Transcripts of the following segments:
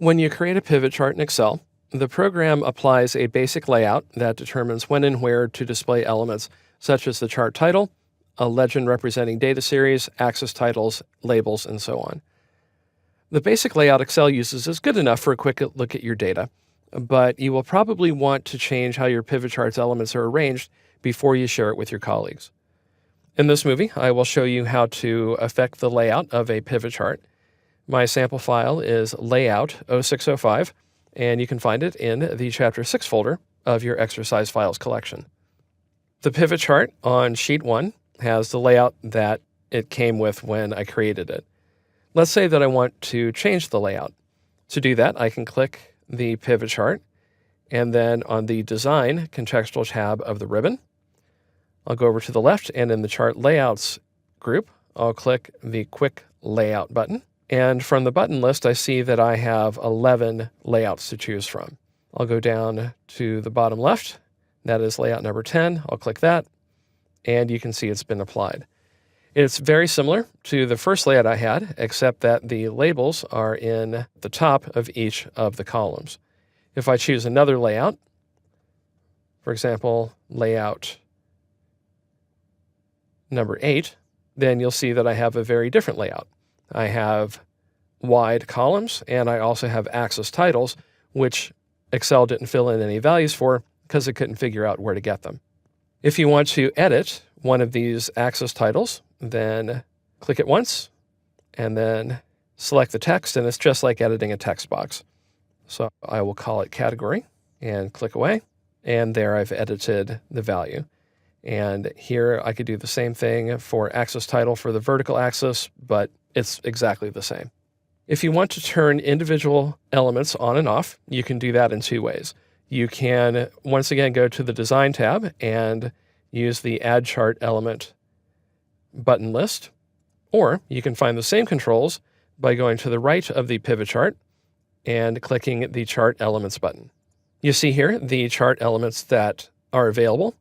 When you create a pivot chart in Excel, the program applies a basic layout that determines when and where to display elements such as the chart title, a legend representing data series, axis titles, labels, and so on. The basic layout Excel uses is good enough for a quick look at your data, but you will probably want to change how your pivot chart's elements are arranged before you share it with your colleagues. In this movie, I will show you how to affect the layout of a pivot chart. My sample file is layout 0605, and you can find it in the Chapter 6 folder of your exercise files collection. The pivot chart on Sheet 1 has the layout that it came with when I created it. Let's say that I want to change the layout. To do that, I can click the pivot chart, and then on the Design contextual tab of the ribbon, I'll go over to the left, and in the Chart Layouts group, I'll click the Quick Layout button. And from the button list, I see that I have 11 layouts to choose from. I'll go down to the bottom left. That is layout number 10. I'll click that, and you can see it's been applied. It's very similar to the first layout I had, except that the labels are in the top of each of the columns. If I choose another layout, for example, layout number 8, then you'll see that I have a very different layout. I have wide columns, and I also have axis titles, which Excel didn't fill in any values for because it couldn't figure out where to get them. If you want to edit one of these axis titles, then click it once, and then select the text, and it's just like editing a text box. So I will call it category, and click away, and there I've edited the value. And here I could do the same thing for axis title for the vertical axis, but it's exactly the same. If you want to turn individual elements on and off, you can do that in two ways. You can, once again, go to the Design tab and use the Add Chart Element button list, or you can find the same controls by going to the right of the pivot chart and clicking the Chart Elements button. You see here the chart elements that are available.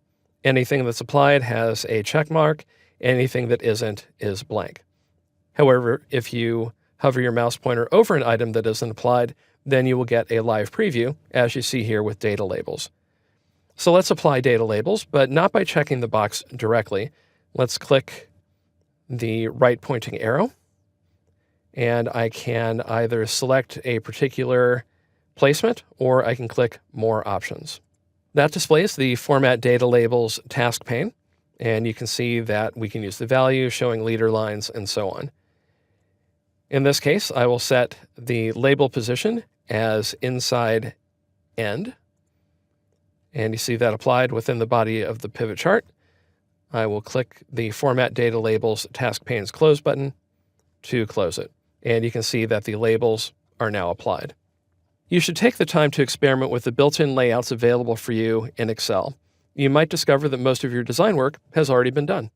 Anything that's applied has a check mark. Anything that isn't is blank. However, if you hover your mouse pointer over an item that isn't applied, then you will get a live preview, as you see here with data labels. So let's apply data labels, but not by checking the box directly. Let's click the right pointing arrow, and I can either select a particular placement, or I can click More Options. That displays the Format Data Labels task pane, and you can see that we can use the value, showing leader lines, and so on. In this case, I will set the label position as inside end, and you see that applied within the body of the pivot chart. I will click the Format Data Labels task pane's Close button to close it, and you can see that the labels are now applied. You should take the time to experiment with the built-in layouts available for you in Excel. You might discover that most of your design work has already been done.